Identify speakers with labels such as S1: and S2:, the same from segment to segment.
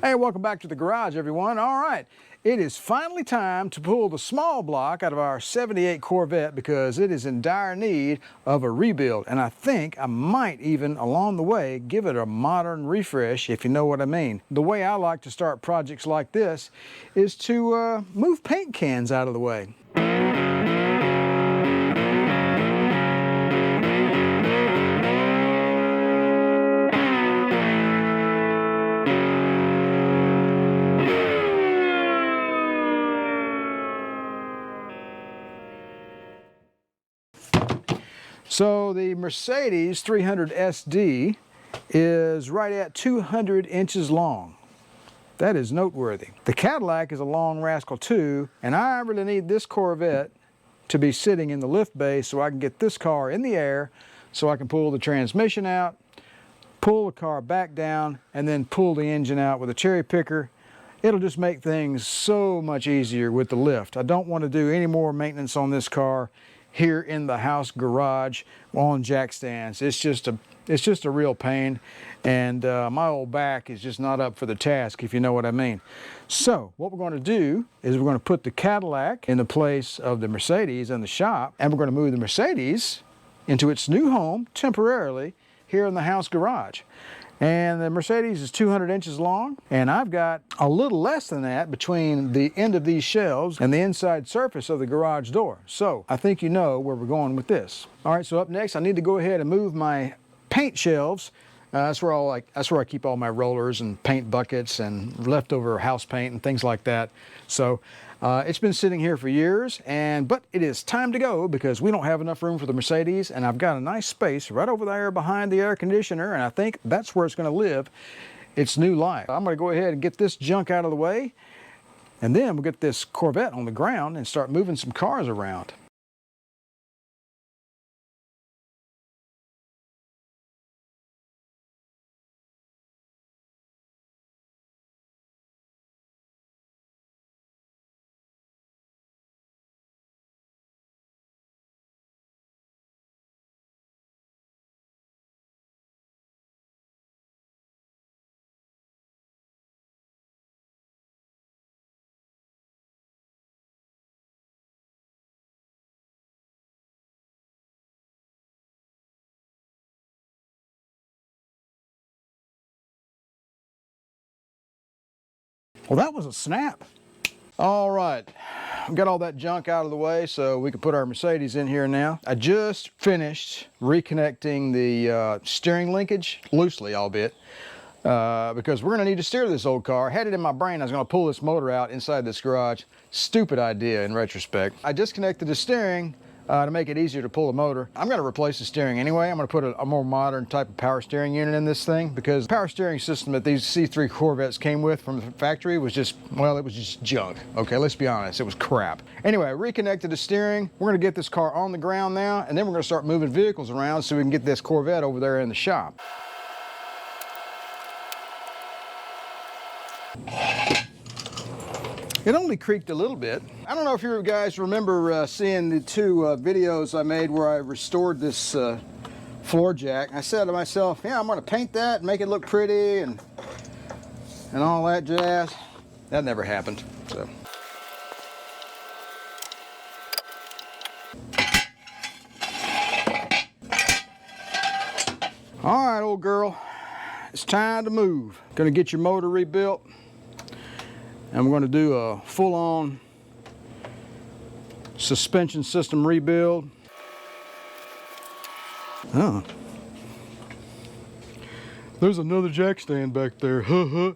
S1: Hey, welcome back to the garage, everyone. All right, it is finally time to pull the small block out of our 78 Corvette because it is in dire need of a rebuild. And I think I might even, along the way, give it a modern refresh, if you know what I mean. The way I like to start projects like this is to move paint cans out of the way. So the Mercedes 300 SD is right at 200 inches long. That is noteworthy. The Cadillac is a long rascal too, and I really need this Corvette to be sitting in the lift bay so I can get this car in the air so I can pull the transmission out, pull the car back down, and then pull the engine out with a cherry picker. It'll just make things so much easier with the lift. I don't want to do any more maintenance on this car here in the house garage on jack stands. It's just a real pain, and my old back is just not up for the task, if you know what I mean. So what we're going to do is we're going to put the Cadillac in the place of the Mercedes in the shop, and we're going to move the Mercedes into its new home temporarily here in the house garage. And the Mercedes is 200 inches long, and I've got a little less than that between the end of these shelves and the inside surface of the garage door. So I think you know where we're going with this. All right, so up next I need to go ahead and move my paint shelves. That's where I keep all my rollers and paint buckets and leftover house paint and things like that. So it's been sitting here for years, but it is time to go because we don't have enough room for the Mercedes, and I've got a nice space right over there behind the air conditioner, and I think that's where it's going to live its new life. I'm going to go ahead and get this junk out of the way, and then we'll get this Corvette on the ground and start moving some cars around. Well, that was a snap. All right, we got all that junk out of the way so we can put our Mercedes in here now. I just finished reconnecting the steering linkage, loosely albeit, because we're going to need to steer this old car. I had it in my brain I was going to pull this motor out inside this garage. Stupid idea in retrospect. I disconnected the steering to make it easier to pull the motor. I'm going to replace the steering anyway. I'm going to put a more modern type of power steering unit in this thing because the power steering system that these C3 Corvettes came with from the factory was just, well, it was just junk. Okay, let's be honest, it was crap. Anyway, I reconnected the steering. We're going to get this car on the ground now, and then we're going to start moving vehicles around so we can get this Corvette over there in the shop. It only creaked a little bit. I don't know if you guys remember seeing the two videos I made where I restored this floor jack. I said to myself, yeah, I'm going to paint that and make it look pretty and all that jazz. That never happened. So. All right, old girl, it's time to move. Gonna get your motor rebuilt. And we're going to do a full-on suspension system rebuild. Oh. There's another jack stand back there. Huh.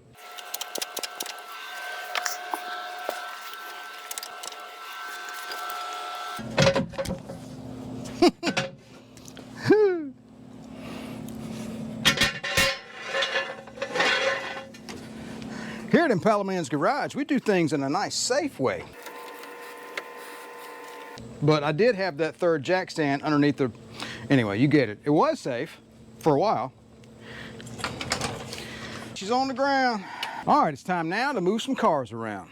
S1: Here at Impala-Man's Garage, we do things in a nice, safe way. But I did have that third jack stand underneath the... Anyway, you get it. It was safe for a while. She's on the ground. All right, it's time now to move some cars around.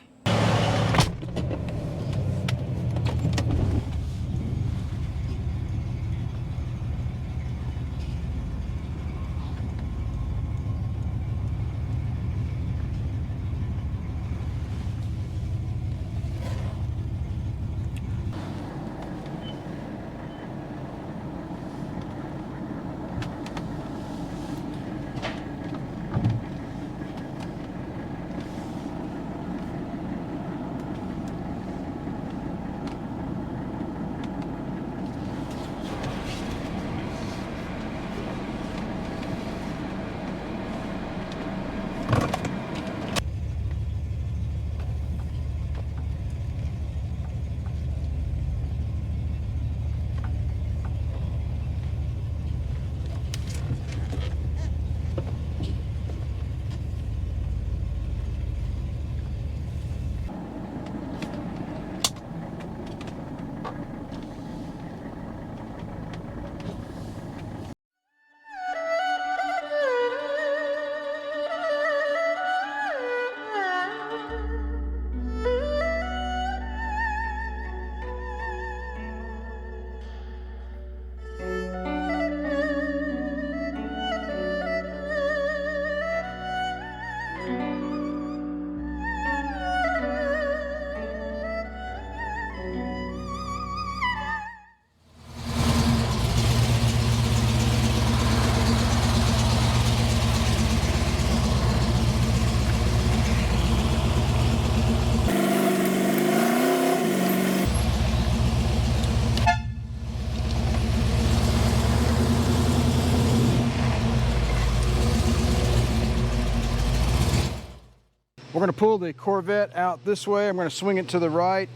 S1: We're going to pull the Corvette out this way. I'm going to swing it to the right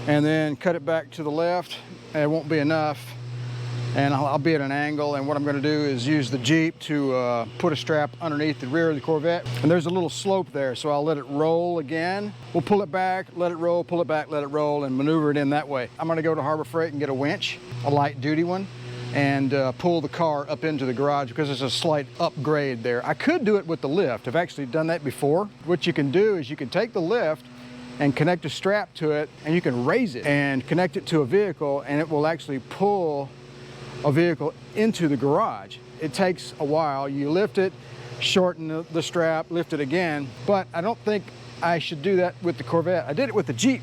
S1: and then cut it back to the left. It won't be enough, and I'll be at an angle, and what I'm going to do is use the Jeep to put a strap underneath the rear of the Corvette, and there's a little slope there, so I'll let it roll again. We'll pull it back, let it roll, pull it back, let it roll, and maneuver it in that way. I'm going to go to Harbor Freight and get a winch, a light duty one, and pull the car up into the garage because it's a slight upgrade there. I could do it with the lift. I've actually done that before. What you can do is you can take the lift and connect a strap to it, and you can raise it and connect it to a vehicle, and it will actually pull a vehicle into the garage. It takes a while. You lift it, shorten the strap, lift it again, but I don't think I should do that with the Corvette. I did it with the Jeep,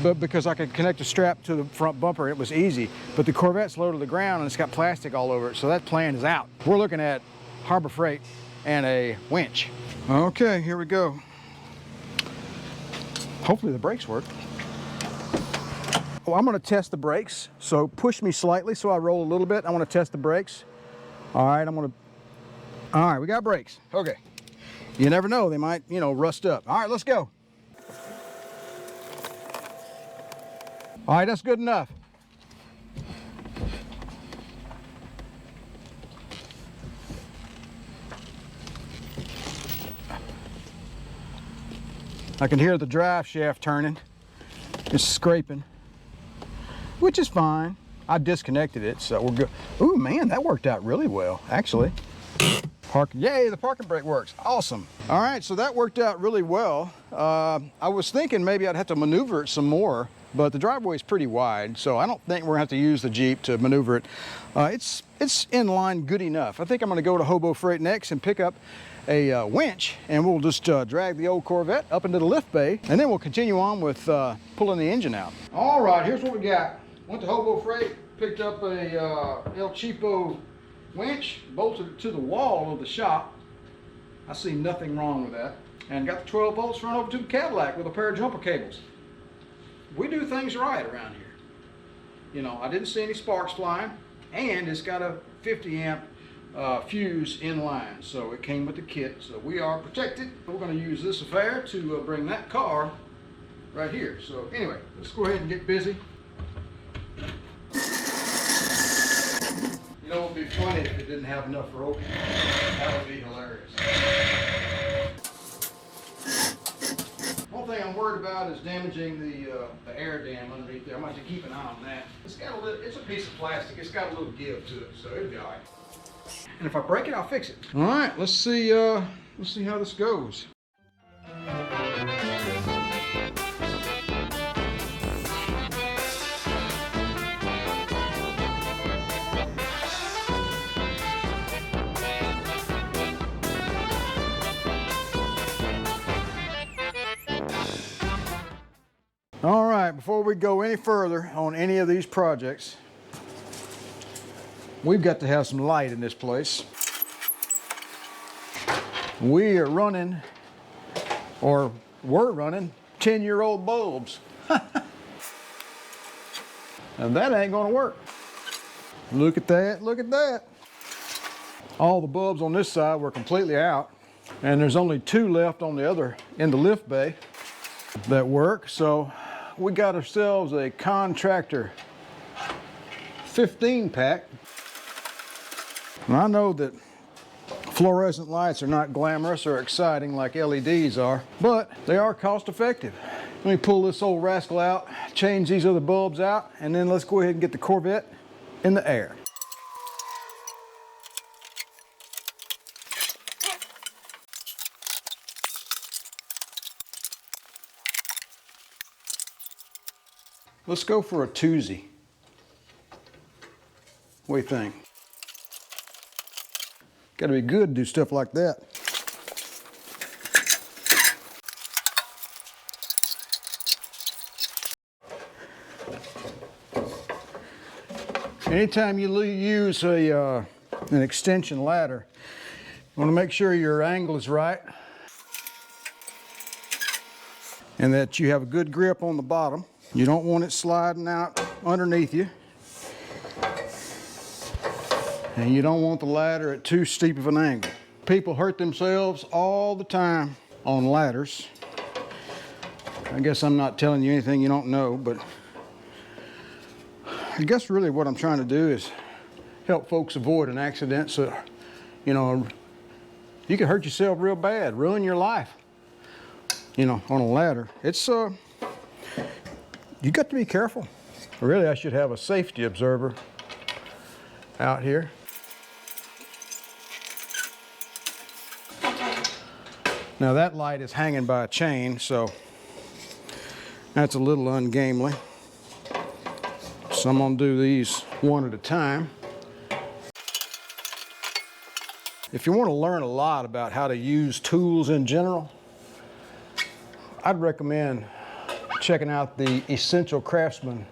S1: but because I could connect a strap to the front bumper, it was easy. But the Corvette's low to the ground and it's got plastic all over it, so that plan is out. We're looking at Harbor Freight and a winch. Okay, here we go. Hopefully the brakes work. Oh, I'm going to test the brakes, so push me slightly so I roll a little bit. I want to test the brakes. All right, all right, we got brakes. Okay. You never know, they might, you know, rust up. All right, let's go. All right, that's good enough. I can hear the drive shaft turning. It's scraping, which is fine. I disconnected it, so we're good. Ooh, man, that worked out really well, actually. Yay, the parking brake works. Awesome. All right, so that worked out really well. I was thinking maybe I'd have to maneuver it some more, but the driveway is pretty wide, so I don't think we're gonna have to use the Jeep to maneuver it. It's in line good enough. I think I'm gonna go to Hobo Freight next and pick up a winch, and we'll just drag the old Corvette up into the lift bay, and then we'll continue on with pulling the engine out. All right, here's what we got. Went to Hobo Freight, picked up a El Cheapo winch, bolted it to the wall of the shop. I see nothing wrong with that. And got the 12 volts run over to the Cadillac with a pair of jumper cables. We do things right around here. You know, I didn't see any sparks flying, and it's got a 50 amp fuse in line, so it came with the kit, so we are protected. We're going to use this affair to bring that car right here. So anyway, let's go ahead and get busy. You know, it would be funny if it didn't have enough rope. That would be hilarious. One thing I'm worried about is damaging the air dam underneath there. I'm going to have to keep an eye on that. It's a piece of plastic. It's got a little give to it, so it'll be all right. And if I break it, I'll fix it. All right, let's see how this goes. All right, before we go any further on any of these projects, we've got to have some light in this place. We are running, or were running, 10-year-old bulbs. And that ain't gonna work. Look at that, look at that. All the bulbs on this side were completely out, and there's only 2 left on the other, in the lift bay, that work. So we got ourselves a contractor 15 pack. And I know that fluorescent lights are not glamorous or exciting like LEDs are, but they are cost effective. Let me pull this old rascal out, change these other bulbs out, and then let's go ahead and get the Corvette in the air. Let's go for a twosie. What do you think? Got to be good to do stuff like that. Anytime you use an extension ladder, you want to make sure your angle is right and that you have a good grip on the bottom. You don't want it sliding out underneath you. And you don't want the ladder at too steep of an angle. People hurt themselves all the time on ladders I guess I'm not telling you anything you don't know, but I guess really what I'm trying to do is help folks avoid an accident so, you know, you could hurt yourself real bad, ruin your life, you know, on a ladder. It's, you got to be careful. Really, I should have a safety observer out here. Now that light is hanging by a chain, so that's a little ungainly. So I'm gonna do these one at a time. If you want to learn a lot about how to use tools in general, I'd recommend checking out the Essential Craftsman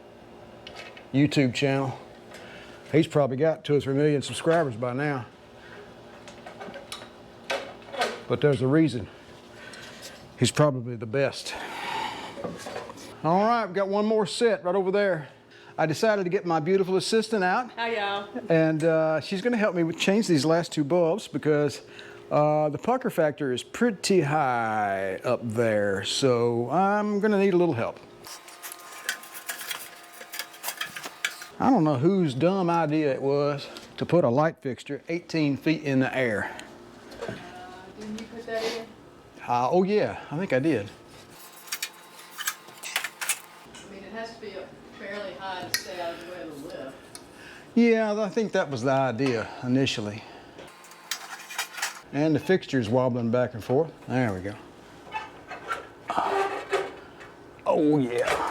S1: YouTube channel. He's probably got 2 or 3 million subscribers by now. But there's a reason. He's probably the best. All right, we've got one more set right over there. I decided to get my beautiful assistant out.
S2: Hi, y'all.
S1: And she's gonna help me change these last 2 bulbs because the pucker factor is pretty high up there. So I'm gonna need a little help. I don't know whose dumb idea it was to put a light fixture 18 feet in the air.
S2: Didn't you put that in?
S1: Oh yeah, I think I did.
S2: I mean, it has to be fairly high to stay out of the way of the lift.
S1: Yeah, I think that was the idea initially. And the fixture's wobbling back and forth. There we go. Oh yeah.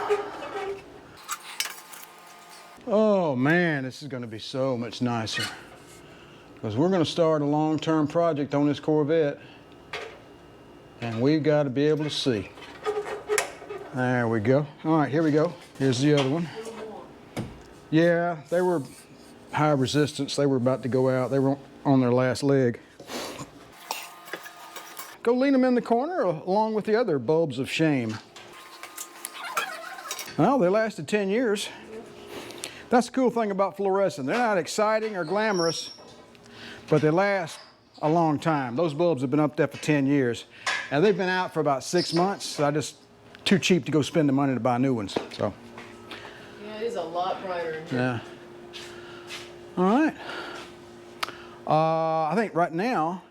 S1: Oh man, this is gonna be so much nicer. Because we're gonna start a long-term project on this Corvette. And we've got to be able to see. There we go. All right, here we go. Here's the other one. Yeah, they were high resistance. They were about to go out. They were on their last leg. Go lean them in the corner along with the other bulbs of shame. Well, they lasted 10 years. That's the cool thing about fluorescent. They're not exciting or glamorous, but they last a long time. Those bulbs have been up there for 10 years. And they've been out for about 6 months. So I just, too cheap to go spend the money to buy new ones, so.
S2: Yeah, it is a lot brighter in here.
S1: Yeah. All right. I think right now,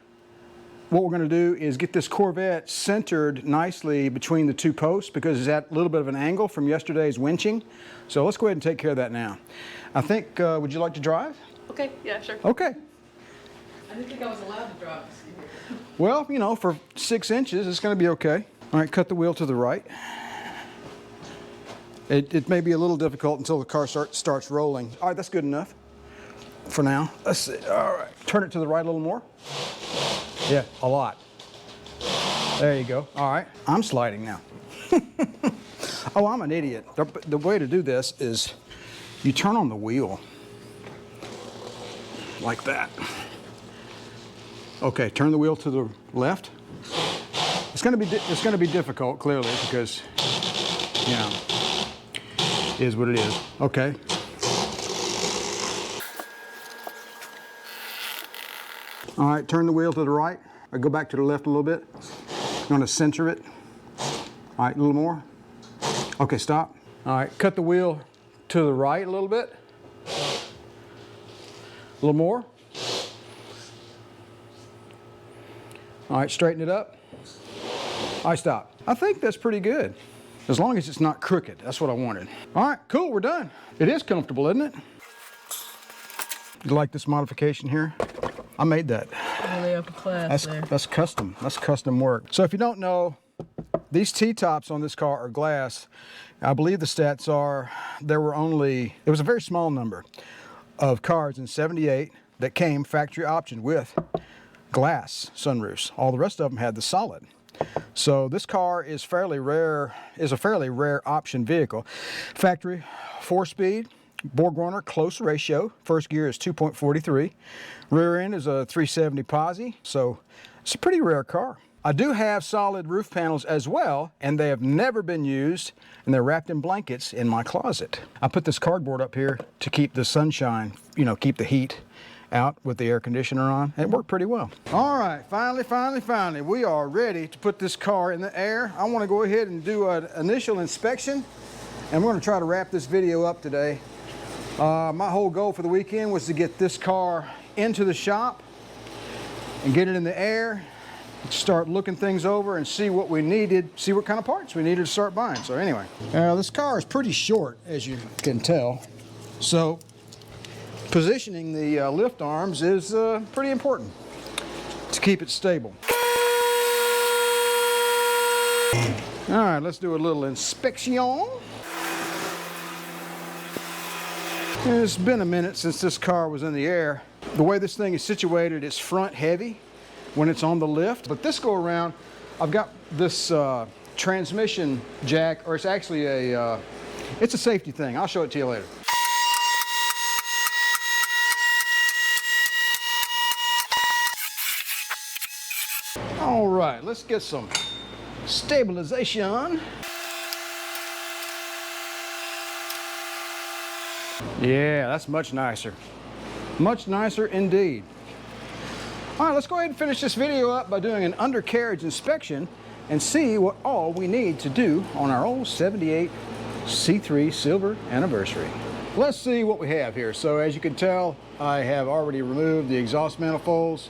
S1: what we're gonna do is get this Corvette centered nicely between the 2 posts because it's at a little bit of an angle from yesterday's winching. So let's go ahead and take care of that now. I think, would you like to drive?
S2: Okay, yeah, sure.
S1: Okay.
S2: I didn't think I was allowed to drive this.
S1: Well, you know, for 6 inches, it's gonna be okay. All right, cut the wheel to the right. It may be a little difficult until the car starts rolling. All right, that's good enough for now. Let's see, all right. Turn it to the right a little more. Yeah, a lot. There you go, all right. I'm sliding now. Oh, I'm an idiot. The way to do this is you turn on the wheel like that. Okay, turn the wheel to the left. It's gonna be difficult, clearly, because, you know, it is what it is. Okay. All right, turn the wheel to the right. Or go back to the left a little bit. I'm gonna center it. All right, a little more. Okay, stop. All right, cut the wheel to the right a little bit. A little more. All right, straighten it up. I stop. I think that's pretty good. As long as it's not crooked, that's what I wanted. All right, cool, we're done. It is comfortable, isn't it? You like this modification here? I made that.
S2: Really upper class
S1: That's custom. That's custom work. So if you don't know, these T-tops on this car are glass. I believe the stats are there was a very small number of cars in '78 that came factory optioned with glass sunroofs. All the rest of them had the solid. So this car is a fairly rare option vehicle. Factory 4-speed, BorgWarner close ratio. First gear is 2.43. Rear end is a 370 posi, so it's a pretty rare car. I do have solid roof panels as well, and they have never been used, and they're wrapped in blankets in my closet. I put this cardboard up here to keep the sunshine, you know, keep the heat out with the air conditioner on. It worked pretty well. All right, finally, we are ready to put this car in the air. I want to go ahead and do an initial inspection, and we're going to try to wrap this video up today. My whole goal for the weekend was to get this car into the shop and get it in the air, start looking things over and see what we needed, see what kind of parts we needed to start buying. So anyway, this car is pretty short, as you can tell. So positioning the lift arms is pretty important to keep it stable. All right, let's do a little inspection. It's been a minute since this car was in the air. The way this thing is situated, it's front heavy when it's on the lift. But this go around, I've got this transmission jack, or it's actually it's a safety thing. I'll show it to you later. All right, let's get some stabilization. Yeah, that's much nicer. Much nicer indeed. All right, let's go ahead and finish this video up by doing an undercarriage inspection and see what all we need to do on our old 78 C3 Silver Anniversary. Let's see what we have here. So as you can tell, I have already removed the exhaust manifolds,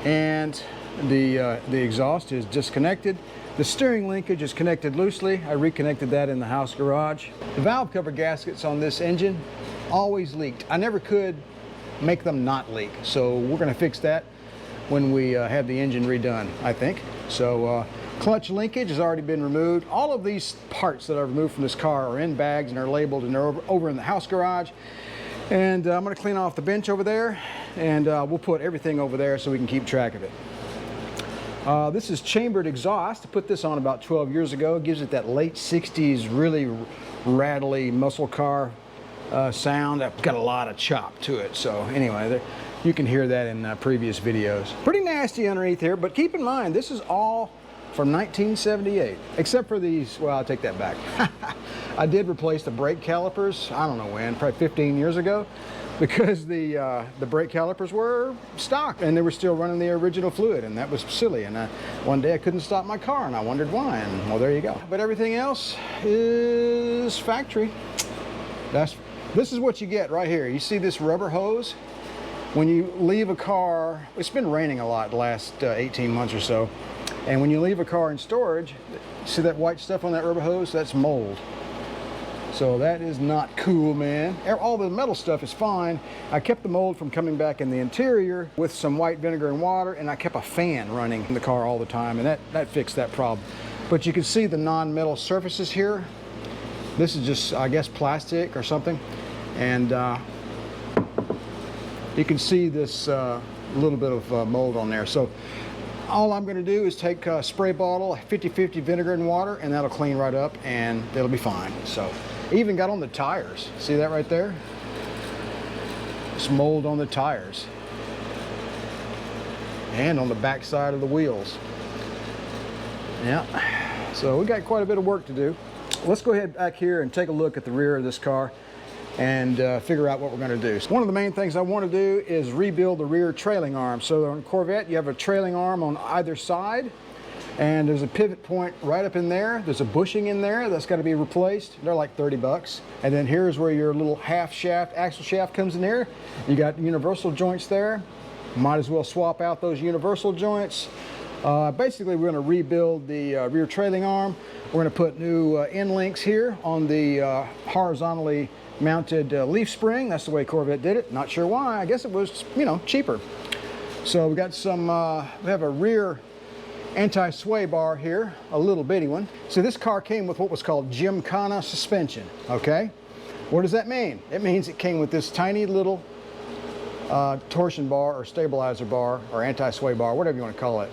S1: and the exhaust is disconnected. The steering linkage is connected loosely. I reconnected that in the house garage. The valve cover gaskets on this engine always leaked. I never could make them not leak. So we're going to fix that when we have the engine redone, I think. So clutch linkage has already been removed. All of these parts that I've removed from this car are in bags and are labeled, and they're over in the house garage. And I'm going to clean off the bench over there, and we'll put everything over there so we can keep track of it. This is chambered exhaust. I put this on about 12 years ago. It gives it that late 60s, really rattly muscle car sound. I've got a lot of chop to it. So anyway, you can hear that in previous videos. Pretty nasty underneath here, but keep in mind, this is all from 1978, except for these, well, I'll take that back. I did replace the brake calipers, I don't know when, probably 15 years ago, because the brake calipers were stock and they were still running the original fluid, and that was silly. And one day I couldn't stop my car and I wondered why, and well, there you go. But everything else is factory. This is what you get right here. You see this rubber hose? When you leave a car, it's been raining a lot the last 18 months or so, and when you leave a car in storage, see that white stuff on that rubber hose? That's mold. So that is not cool, man. All the metal stuff is fine. I kept the mold from coming back in the interior with some white vinegar and water, and I kept a fan running in the car all the time, and that fixed that problem. But you can see the non-metal surfaces here. This is just, I guess, plastic or something. And you can see this little bit of mold on there. So all I'm going to do is take a spray bottle, 50-50 vinegar and water, and that'll clean right up and it'll be fine. So even got on the tires. See that right there? It's mold on the tires and on the back side of the wheels. Yeah, so we got quite a bit of work to do. Let's go ahead back here and take a look at the rear of this car and figure out what we're going to do. So one of the main things I want to do is rebuild the rear trailing arm. So on a Corvette, you have a trailing arm on either side, and there's a pivot point right up in there. There's a bushing in there that's got to be replaced. They're like 30 bucks. And then here's where your little half shaft, axle shaft comes in there. You got universal joints there. Might as well swap out those universal joints. Basically, we're going to rebuild the rear trailing arm. We're going to put new end links here on the horizontally mounted leaf spring. That's the way Corvette did it. Not sure why. I guess it was, you know, cheaper. So we got some, we have a rear anti-sway bar here, a little bitty one. So this car came with what was called Gymkhana suspension, okay? What does that mean? It means it came with this tiny little torsion bar or stabilizer bar or anti-sway bar, whatever you want to call it.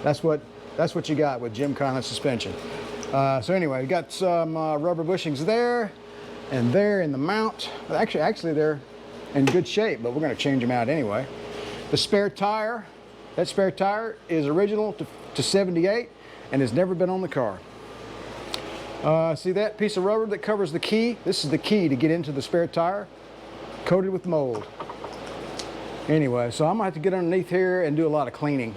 S1: That's what you got with Gymkhana suspension. So anyway, we got some rubber bushings there and there in the mount. Actually they're in good shape, but we're going to change them out anyway. The spare tire, that spare tire is original to 78 and has never been on the car. See that piece of rubber that covers the key? This is the key to get into the spare tire, coated with mold. Anyway, so I'm gonna have to get underneath here and do a lot of cleaning,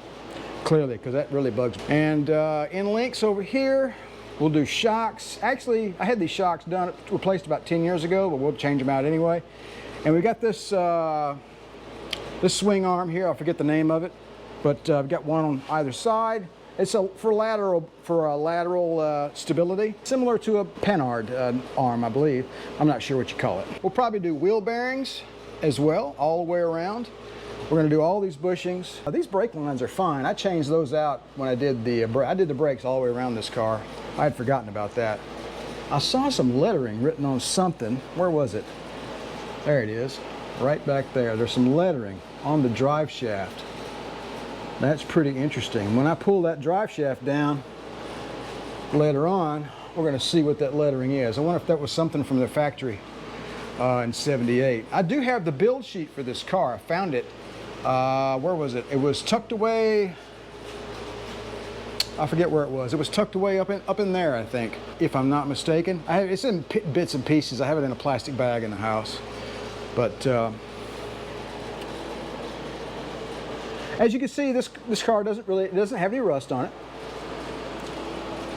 S1: clearly, because that really bugs me. And in links over here, we'll do shocks. Actually, I had these shocks done, replaced about 10 years ago, but we'll change them out anyway. And we got this this swing arm here. I forget the name of it, but I've got one on either side. It's for lateral stability, similar to a Panhard arm, I believe. I'm not sure what you call it. We'll probably do wheel bearings as well, all the way around. We're going to do all these bushings. These brake lines are fine. I changed those out when I did the brakes all the way around this car. I had forgotten about that. I saw some lettering written on something. Where was it? There it is, right back there. There's some lettering on the drive shaft. That's pretty interesting. When I pull that drive shaft down later on, we're going to see what that lettering is. I wonder if that was something from the factory in '78. I do have the build sheet for this car. I found it. Where was it? It was tucked away. I forget where it was. It was tucked away up in there, I think, if I'm not mistaken. It's in bits and pieces. I have it in a plastic bag in the house. But as you can see, this car doesn't have any rust on it.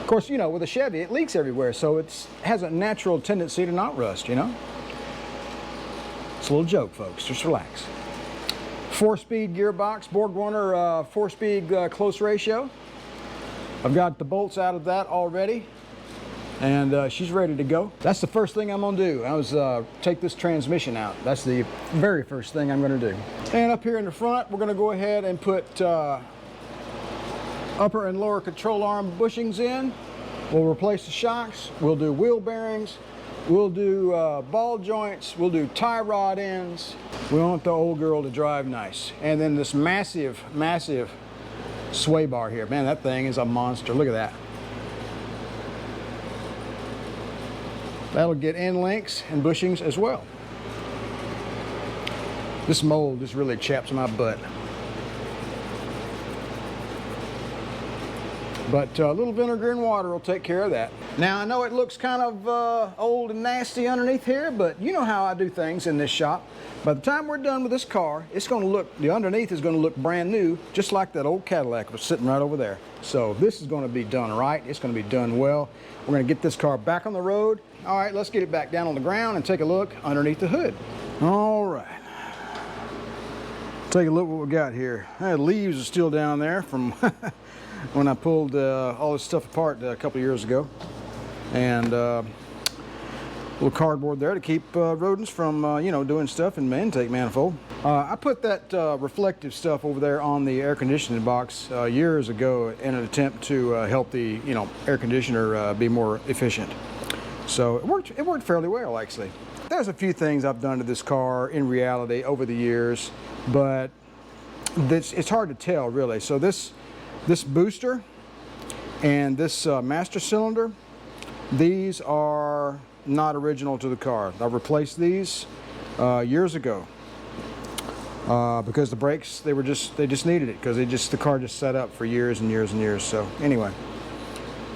S1: Of course, you know, with a Chevy, it leaks everywhere, so it has a natural tendency to not rust, you know. It's a little joke, folks. Just relax. 4-speed gearbox, BorgWarner 4-speed close ratio. I've got the bolts out of that already, and she's ready to go. That's the first thing I'm gonna do. I was take this transmission out. That's the very first thing I'm gonna do. And up here in the front, we're gonna go ahead and put upper and lower control arm bushings in. We'll replace the shocks. We'll do wheel bearings. We'll do ball joints. We'll do tie rod ends. We want the old girl to drive nice. And then this massive, massive sway bar here. Man, that thing is a monster. Look at that. That'll get end links and bushings as well. This mold just really chaps my butt. But a little vinegar and water will take care of that. Now, I know it looks kind of old and nasty underneath here, but you know how I do things in this shop. By the time we're done with this car, it's going to look, the underneath is going to look brand new, just like that old Cadillac was sitting right over there. So this is going to be done right. It's going to be done well. We're going to get this car back on the road. All right, let's get it back down on the ground and take a look underneath the hood. All right. Take a look what we got here. The leaves are still down there from when I pulled all this stuff apart a couple of years ago. And a little cardboard there to keep rodents from, you know, doing stuff in the intake manifold. I put that reflective stuff over there on the air conditioning box years ago in an attempt to help the, you know, air conditioner be more efficient. So it worked fairly well, actually. There's a few things I've done to this car in reality over the years, but it's hard to tell really. So this booster and this master cylinder, these are not original to the car. I replaced these years ago because the brakes, they just needed it because the car just sat up for years and years and years. So anyway,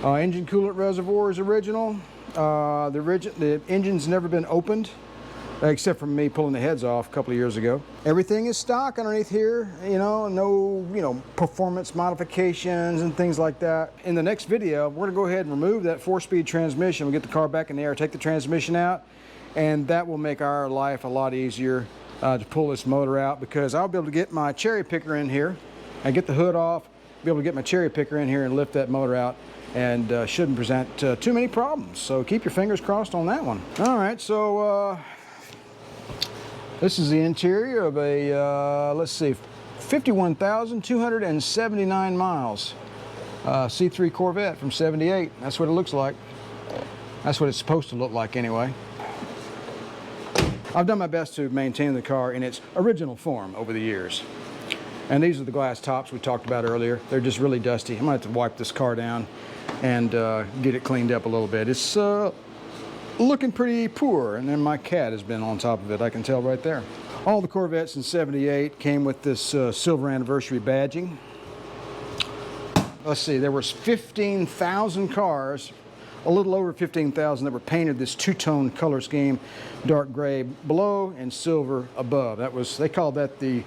S1: engine coolant reservoir is original. The engine's never been opened, except for me pulling the heads off a couple of years ago. Everything is stock underneath here, you know, no, you know, performance modifications and things like that. In the next video, we're gonna go ahead and remove that 4-speed transmission. We'll get the car back in the air, take the transmission out, and that will make our life a lot easier to pull this motor out, because I'll be able to get my cherry picker in here and get the hood off, be able to get my cherry picker in here and lift that motor out, and shouldn't present too many problems. So keep your fingers crossed on that one. All right, so this is the interior of a, let's see, 51,279 miles C3 Corvette from '78. That's what it looks like. That's what it's supposed to look like anyway. I've done my best to maintain the car in its original form over the years. And these are the glass tops we talked about earlier. They're just really dusty. I'm gonna have to wipe this car down and get it cleaned up a little bit. It's looking pretty poor, and then my cat has been on top of it, I can tell right there. All the Corvettes in '78 came with this Silver Anniversary badging. Let's see, there was 15,000 cars a little over 15,000 that were painted this two-tone color scheme, dark gray below and silver above. They called that the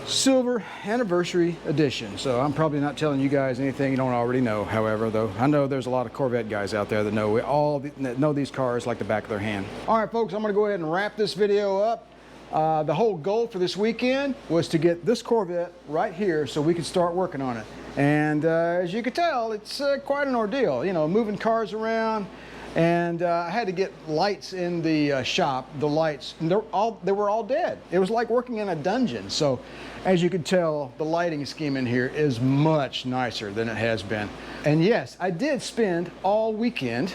S1: Silver Anniversary Edition. So I'm probably not telling you guys anything you don't already know, however, though I know there's a lot of Corvette guys out there that know these cars like the back of their hand. All right, folks, I'm going to go ahead and wrap this video up. The whole goal for this weekend was to get this Corvette right here so we could start working on it. And as you can tell, it's quite an ordeal, you know, moving cars around. And I had to get lights in the shop. The lights, they were all dead. It was like working in a dungeon. So as you can tell, the lighting scheme in here is much nicer than it has been. And yes, I did spend all weekend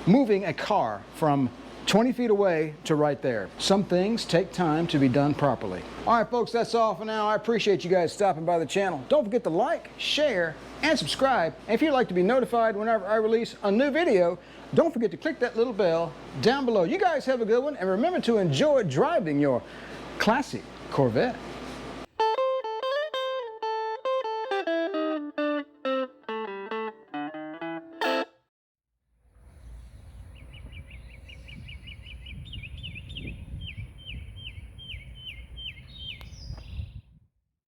S1: moving a car from 20 feet away to right there. Some things take time to be done properly. All right, folks, that's all for now. I appreciate you guys stopping by the channel. Don't forget to like, share, and subscribe. And if you'd like to be notified whenever I release a new video, don't forget to click that little bell down below. You guys have a good one, and remember to enjoy driving your classic Corvette.